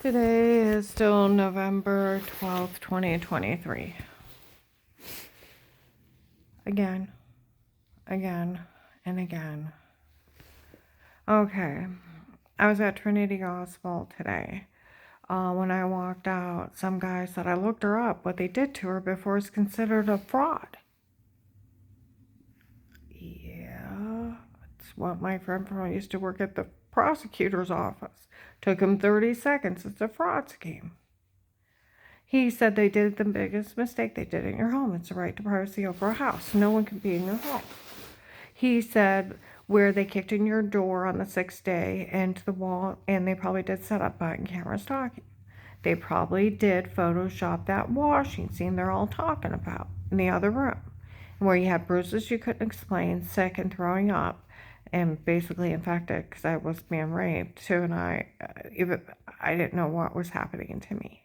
Today is still November 12th, 2023. Again, and again. Okay, I was at Trinity Gospel today. When I walked out, some guy said I looked her up. What they did to her before is considered a fraud. Yeah, it's what my friend from used to work at the prosecutor's office. Took him 30 seconds. It's a fraud scheme. He said they did the biggest mistake they did in your home. It's the right to privacy over a house. No one can be in your home. He said where they kicked in your door on the 6th day into the wall, and they probably did set up button cameras talking. They probably did Photoshop that washing scene they're all talking about in the other room, where you had bruises you couldn't explain, sick and throwing up, and basically infected because I was being raped too, and I didn't know what was happening to me.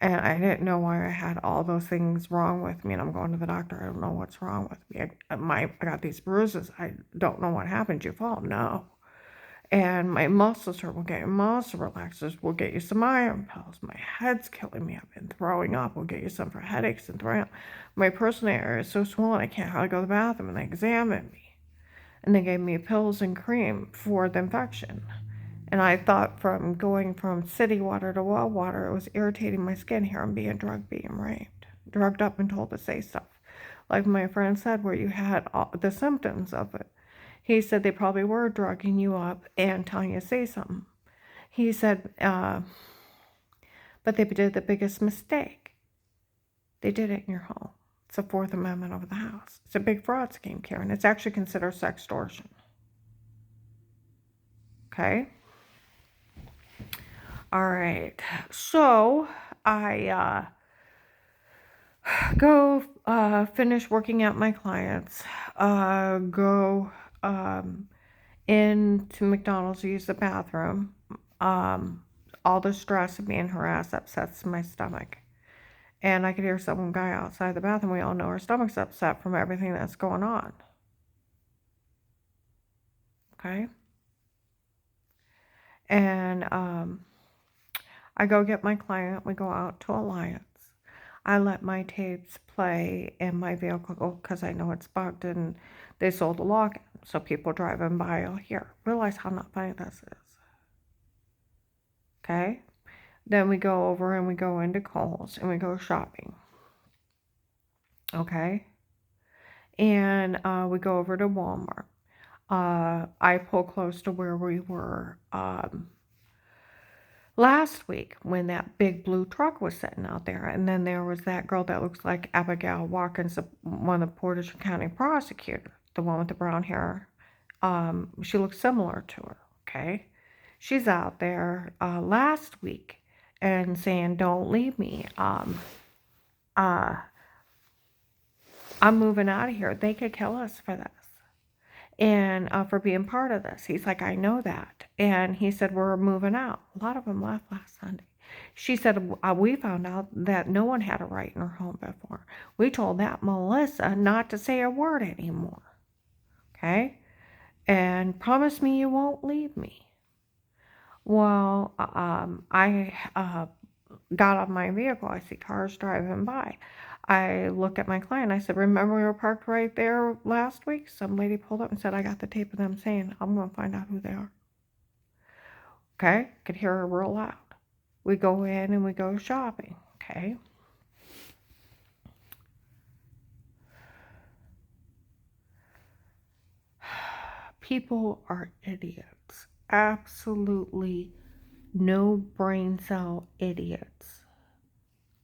And I didn't know why I had all those things wrong with me. And I'm going to the doctor. I don't know what's wrong with me. I got these bruises. I don't know what happened. Did you fall? No. And my muscles hurt. We'll get you muscle relaxers. We'll get you some iron pills. My head's killing me. I've been throwing up. We'll get you some for headaches and throwing up. My personal area is so swollen I can't hardly go to the bathroom. And they examined me. And they gave me pills and cream for the infection. And I thought from going from city water to well water, it was irritating my skin here and being drugged, being raped, drugged up and told to say stuff. Like my friend said, where you had all the symptoms of it. He said they probably were drugging you up and telling you to say something. He said, but they did the biggest mistake. They did it in your home. It's the Fourth Amendment of the house. It's a big fraud scheme, Karen. It's actually considered sextortion. Okay? All right, so I go finish working out my clients, go into McDonald's to use the bathroom. All the stress of being harassed upsets my stomach. And I could hear some guy outside the bathroom. We all know our stomach's upset from everything that's going on. Okay? And I go get my client. We go out to Alliance. I let my tapes play in my vehicle because I know it's bugged and they sold a login. So people driving by will hear. Realize how not funny this is. Okay? Then we go over and we go into Kohl's and we go shopping. Okay? And we go over to Walmart. I pull close to where we were last week when that big blue truck was sitting out there. And then there was that girl that looks like Abigail Watkins, one of the Portage County prosecutors, the one with the brown hair. She looks similar to her, okay? She's out there last week and saying, don't leave me. I'm moving out of here. They could kill us for this. And for being part of this. He's like, I know that. And he said, we're moving out. A lot of them left last Sunday. She said, we found out that no one had a right in her home before. We told that Melissa not to say a word anymore. Okay? And promise me you won't leave me. Well, I got on my vehicle. I see cars driving by. I look at my client. I said, remember we were parked right there last week? Some lady pulled up and said, I got the tape of them saying, I'm going to find out who they are. Okay? Could hear her real loud. We go in and we go shopping. Okay? People are idiots. Absolutely no brain cell idiots.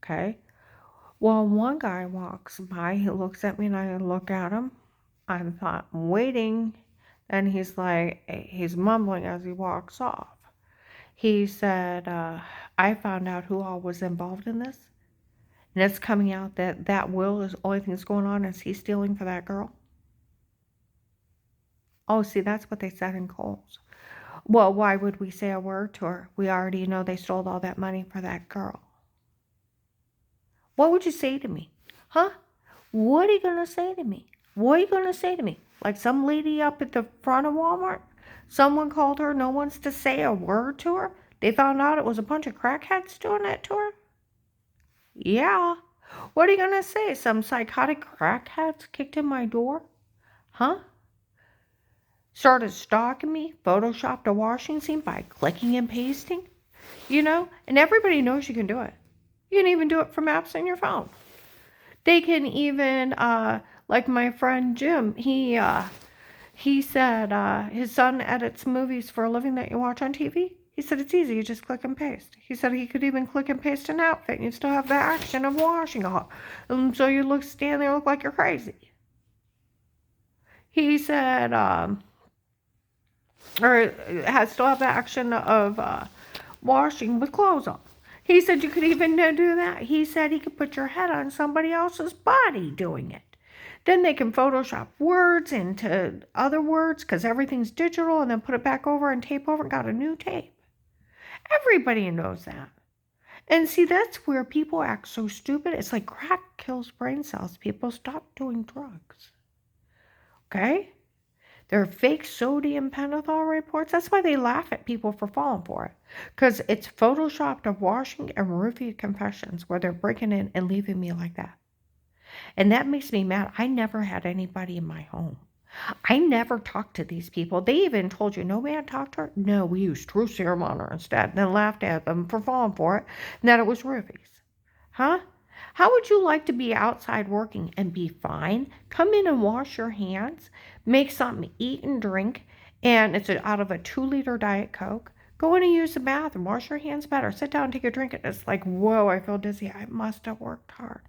Okay? Well, one guy walks by, he looks at me and I look at him. I thought, I'm waiting. And he's like, he's mumbling as he walks off. He said, I found out who all was involved in this. And it's coming out that Will is the only thing that's going on is he's stealing for that girl. Oh, see, that's what they said in Kohl's. Well, why would we say a word to her? We already know they stole all that money for that girl. What would you say to me? Huh? What are you going to say to me? What are you going to say to me? Like some lady up at the front of Walmart? Someone called her, no one's to say a word to her? They found out it was a bunch of crackheads doing it to her? Yeah. What are you going to say? Some psychotic crackheads kicked in my door? Huh? Started stalking me, photoshopped a washing scene by clicking and pasting? And everybody knows you can do it. You can even do it from apps on your phone. They can even, like my friend Jim, he said his son edits movies for a living that you watch on TV. He said it's easy, you just click and paste. He said he could even click and paste an outfit and you still have the action of washing it. And so you stand there, look like you're crazy. He said, still have the action of washing with clothes on. He said you could even do that. He said he could put your head on somebody else's body doing it. Then they can Photoshop words into other words because everything's digital and then put it back over and tape over and got a new tape. Everybody knows that. And see, that's where people act so stupid. It's like crack kills brain cells. People stop doing drugs. Okay? They're fake sodium pentothal reports. That's why they laugh at people for falling for it. Because it's photoshopped of washing and roofied confessions where they're breaking in and leaving me like that. And that makes me mad. I never had anybody in my home. I never talked to these people. They even told you, no man talked to her. No, we used true serum on her instead. And then laughed at them for falling for it. And that it was roofies. Huh? How would you like to be outside working and be fine? Come in and wash your hands. Make something, eat and drink. And it's out of a 2-liter Diet Coke. Go in and use the bathroom. Wash your hands better. Sit down and take a drink. And it's like, whoa, I feel dizzy. I must have worked hard.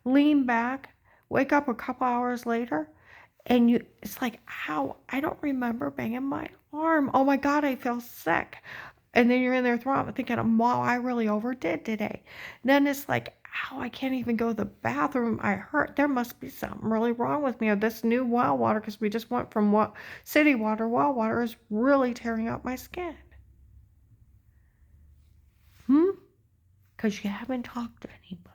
Lean back. Wake up a couple hours later. And it's like, ow, I don't remember banging my arm. Oh my God, I feel sick. And then you're in there thinking, wow, I really overdid today. Then it's like, ow, I can't even go to the bathroom. I hurt. There must be something really wrong with me. Or this new well water, because we just went from city water, well water is really tearing up my skin. Because you haven't talked to anybody.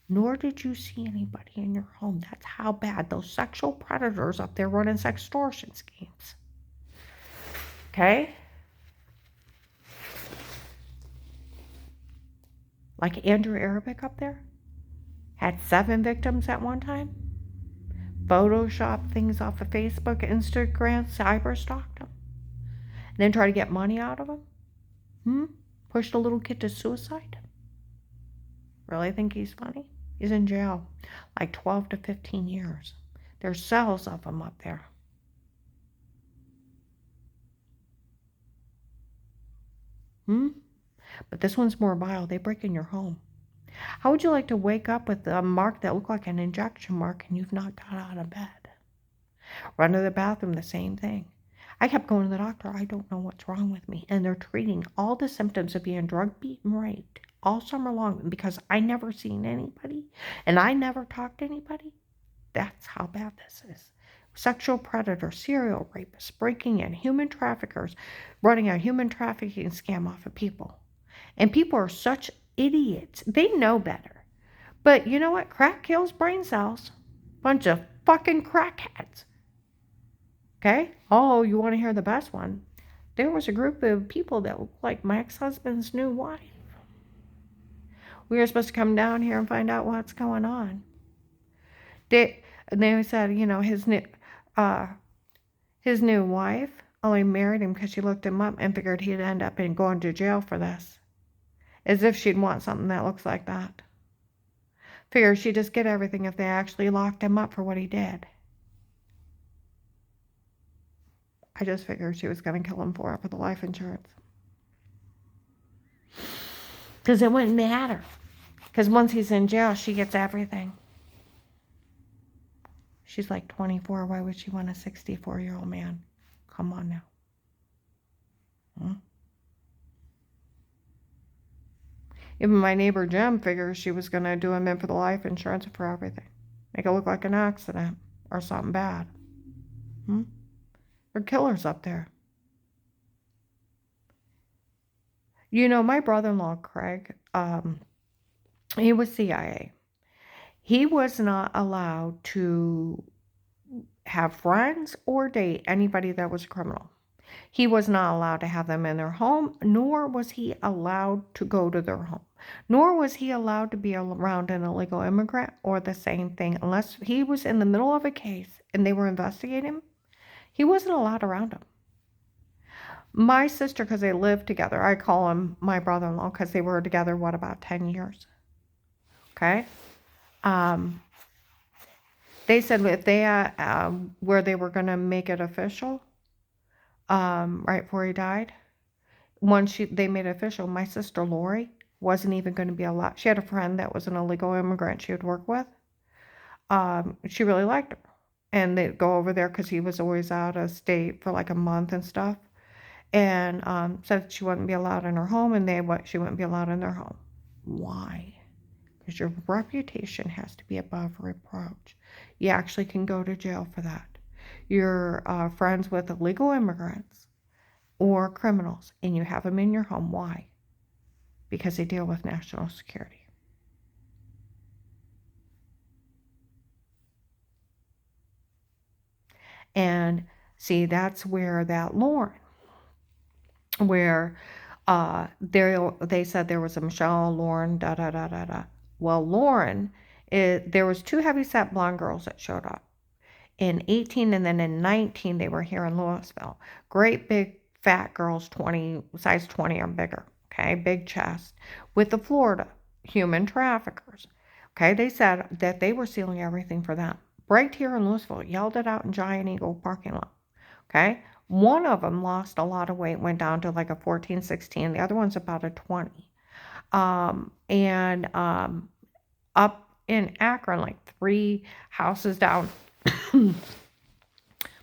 Nor did you see anybody in your home. That's how bad those sexual predators up there running sextortion schemes. Okay? Like Andrew Arabic up there had 7 victims at one time. Photoshopped things off of Facebook, Instagram, cyberstalked them. And then tried to get money out of them. Pushed a little kid to suicide. Really think he's funny? He's in jail like 12 to 15 years. There's cells of them up there. But this one's more vile. They break in your home. How would you like to wake up with a mark that looked like an injection mark and you've not got out of bed? Run to the bathroom, the same thing. I kept going to the doctor. I don't know what's wrong with me. And they're treating all the symptoms of being drug beaten, raped all summer long because I never seen anybody and I never talked to anybody. That's how bad this is. Sexual predators, serial rapists, breaking in, human traffickers, running a human trafficking scam off of people. And people are such idiots. They know better. But you know what? Crack kills brain cells. Bunch of fucking crackheads. Okay? Oh, you want to hear the best one? There was a group of people that looked like my ex-husband's new wife. We were supposed to come down here and find out what's going on. They said, his new wife only married him because she looked him up and figured he'd end up going to jail for this. As if she'd want something that looks like that. Figured she'd just get everything if they actually locked him up for what he did. I just figured she was going to kill him for the life insurance. Because it wouldn't matter. Because once he's in jail, she gets everything. She's like 24. Why would she want a 64-year-old man? Come on now. Even my neighbor Jim figures she was going to do him in for the life insurance for everything. Make it look like an accident or something bad. They're killers up there. My brother-in-law, Craig, he was CIA. He was not allowed to have friends or date anybody that was a criminal. He was not allowed to have them in their home, nor was he allowed to go to their home, nor was he allowed to be around an illegal immigrant or the same thing. Unless he was in the middle of a case and they were investigating him, he wasn't allowed around them. My sister, because they lived together, I call him my brother-in-law because they were together, about 10 years. Okay? They said if they, where they were going to make it official, right before he died, once they made it official, my sister Lori wasn't even going to be allowed. She had a friend that was an illegal immigrant she would work with. She really liked her. And they'd go over there because he was always out of state for like a month and stuff. And said she wouldn't be allowed in her home, and she wouldn't be allowed in their home. Why? Because your reputation has to be above reproach. You actually can go to jail for that. You're friends with illegal immigrants or criminals, and you have them in your home. Why? Because they deal with national security. And see, that's where that Lauren, where they said there was a Michelle, Lauren, da da da da da. Well, Lauren, there was 2 heavyset blonde girls that showed up. In 18 and then in 19, they were here in Louisville. Great big fat girls, size 20 or bigger. Okay, big chest, with the Florida human traffickers. Okay, they said that they were stealing everything for them. Right here in Louisville, yelled it out in Giant Eagle parking lot. Okay, one of them lost a lot of weight, went down to like a 14, 16. The other one's about a 20. Up in Akron, like 3 houses down,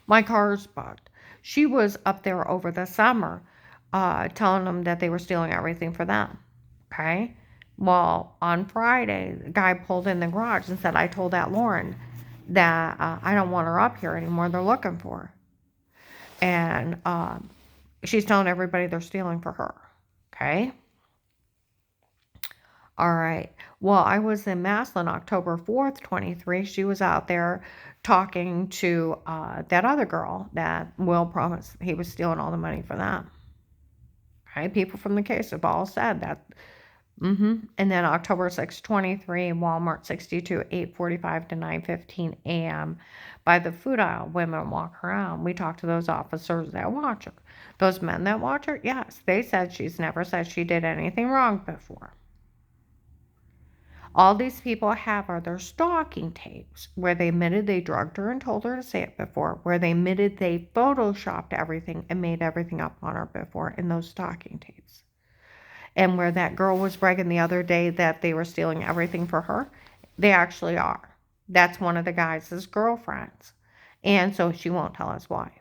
my car's bugged. She was up there over the summer telling them that they were stealing everything for them. Okay? Well, on Friday, the guy pulled in the garage and said, I told that Lauren that I don't want her up here anymore. They're looking for her. And she's telling everybody they're stealing for her. Okay? All right. Well, I was in Maslin October 4th, 23. She was out there talking to that other girl that Will promised he was stealing all the money for them. Okay? People from the case have all said that. And then October 6, 23, Walmart 62, 8:45 to 9:15 a.m. By the food aisle, women walk around. We talked to those officers that watch her. Those men that watch her, yes, they said she's never said she did anything wrong before. All these people have are their stalking tapes where they admitted they drugged her and told her to say it before, where they admitted they photoshopped everything and made everything up on her before in those stalking tapes. And where that girl was bragging the other day that they were stealing everything for her, they actually are. That's one of the guys' girlfriends. And so she won't tell his wife.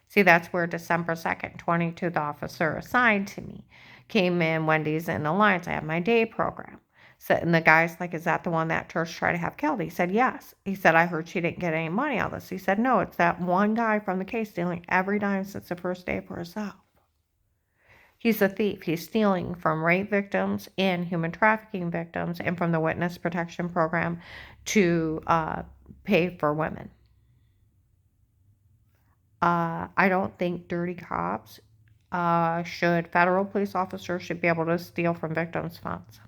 See, that's where December 2nd, 22, the officer assigned to me came in. Wendy's in Alliance. I had my day program. So, and the guy's like, is that the one that church tried to have killed? He said, yes. He said, I heard she didn't get any money out of this. He said, no, it's that one guy from the case stealing every dime since the first day for herself. He's a thief. He's stealing from rape victims and human trafficking victims and from the witness protection program to pay for women. I don't think dirty cops federal police officers should be able to steal from victims' funds.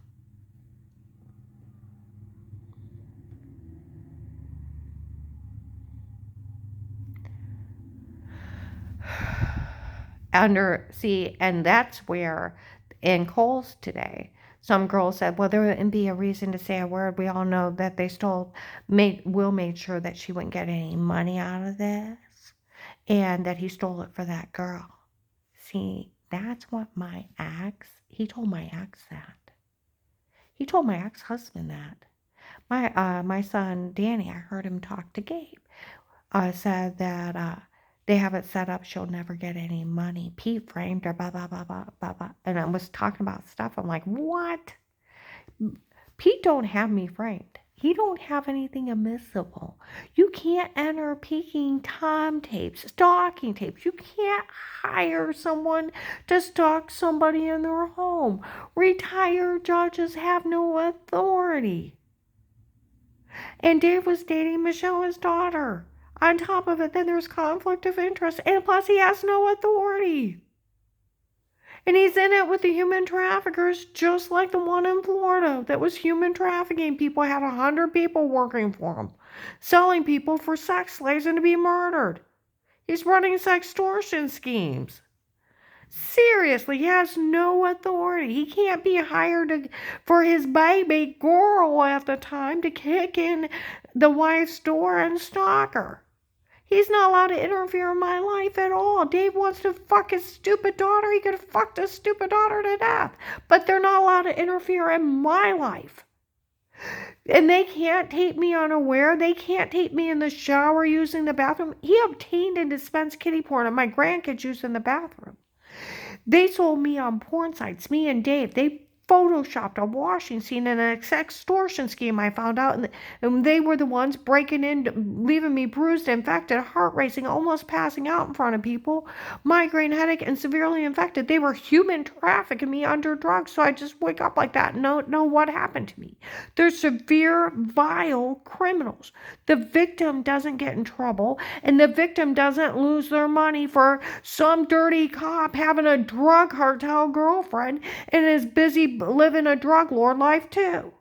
And that's where in Kohl's today, some girls said, well, there wouldn't be a reason to say a word. We all know that they Will made sure that she wouldn't get any money out of this and that he stole it for that girl. See, that's what he told my ex that. He told my ex-husband that. My son, Danny, I heard him talk to Gabe, said that they have it set up she'll never get any money. Pete framed her, blah, blah, blah, blah, blah, blah. And I was talking about stuff. I'm like, what? Pete don't have me framed. He don't have anything admissible. You can't enter peeking Tom tapes, stalking tapes. You can't hire someone to stalk somebody in their home. Retired judges have no authority. And Dave was dating Michelle, his daughter. On top of it, then there's conflict of interest, and plus he has no authority. And he's in it with the human traffickers, just like the one in Florida that was human trafficking. People had 100 people working for him, selling people for sex slaves and to be murdered. He's running sextortion schemes. Seriously, he has no authority. He can't be hired for his baby girl at the time to kick in the wife's door and stalk her. He's not allowed to interfere in my life at all. Dave wants to fuck his stupid daughter. He could have fucked his stupid daughter to death. But they're not allowed to interfere in my life. And they can't tape me unaware. They can't tape me in the shower using the bathroom. He obtained and dispensed kitty porn and my grandkids used in the bathroom. They sold me on porn sites, me and Dave. They photoshopped a washing scene in an extortion scheme, I found out. And they were the ones breaking in, leaving me bruised, infected, heart racing, almost passing out in front of people, migraine headache, and severely infected. They were human trafficking me under drugs. So I just wake up like that and know what happened to me. They're severe, vile criminals. The victim doesn't get in trouble, and the victim doesn't lose their money for some dirty cop having a drug cartel girlfriend and is busy living a drug lord life too.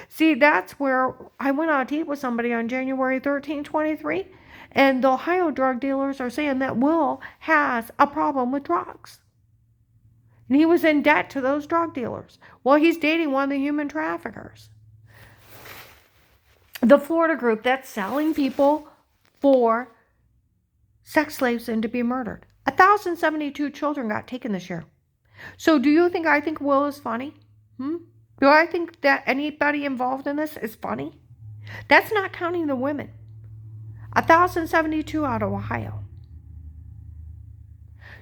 See, that's where I went on a date with somebody on January 13, 23, and the Ohio drug dealers are saying that Will has a problem with drugs. And he was in debt to those drug dealers. Well, he's dating one of the human traffickers. The Florida group that's selling people for sex slaves and to be murdered. 1,072 children got taken this year. So do you think I think Will is funny? Do I think that anybody involved in this is funny? That's not counting the women. 1,072 out of Ohio.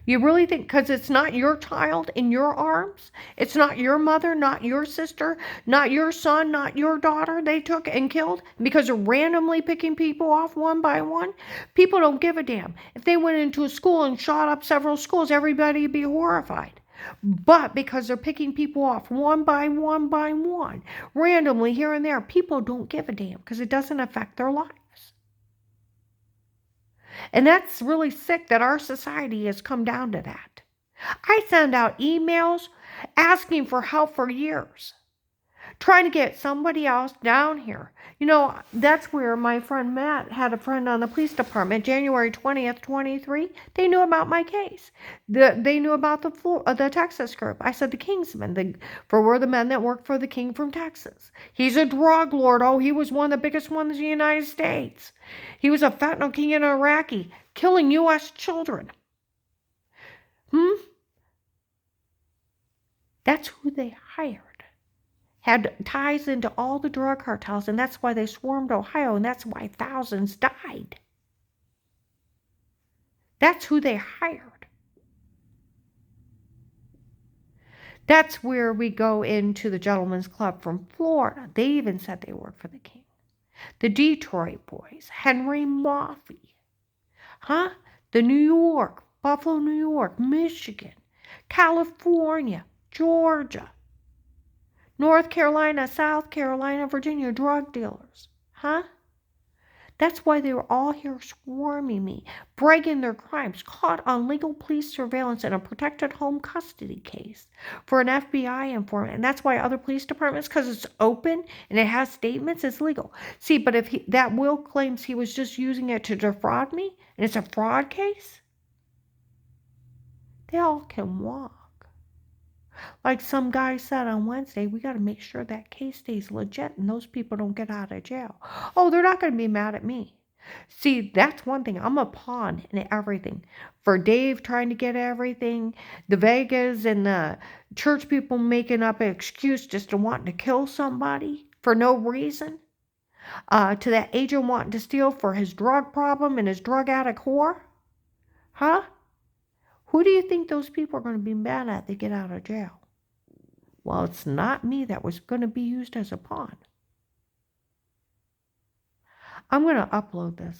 You really think, because it's not your child in your arms, it's not your mother, not your sister, not your son, not your daughter they took and killed because they're randomly picking people off one by one? People don't give a damn. If they went into a school and shot up several schools, everybody would be horrified. But because they're picking people off one by one, randomly here and there, people don't give a damn because it doesn't affect their lives. And that's really sick that our society has come down to that. I send out emails asking for help for years, trying to get somebody else down here. You know, that's where my friend Matt had a friend on the police department, January 20th, 23. They knew about my case. They knew about the Texas group. I said the Kingsmen, we're the men that work for the king from Texas. He's a drug lord. Oh, he was one of the biggest ones in the United States. He was a fentanyl king in Iraqi, killing U.S. children. That's who they hired. Had ties into all the drug cartels, and that's why they swarmed Ohio, and that's why thousands died. That's who they hired. That's where we go into the Gentlemen's Club from Florida. They even said they work for the king. The Detroit boys, Henry Moffey. The New York, Buffalo, New York, Michigan, California, Georgia, North Carolina, South Carolina, Virginia, drug dealers. That's why they were all here swarming me, bragging their crimes, caught on legal police surveillance in a protected home custody case for an FBI informant. And that's why other police departments, because it's open and it has statements, it's legal. See, but if that Will claims he was just using it to defraud me, and it's a fraud case, they all can walk. Like some guy said on Wednesday, we got to make sure that case stays legit and those people don't get out of jail. Oh, they're not going to be mad at me. See, that's one thing. I'm a pawn in everything. For Dave trying to get everything, the Vegas and the church people making up an excuse just to wanting to kill somebody for no reason, to that agent wanting to steal for his drug problem and his drug addict whore. Who do you think those people are going to be mad at they get out of jail? Well, it's not me that was going to be used as a pawn. I'm going to upload this.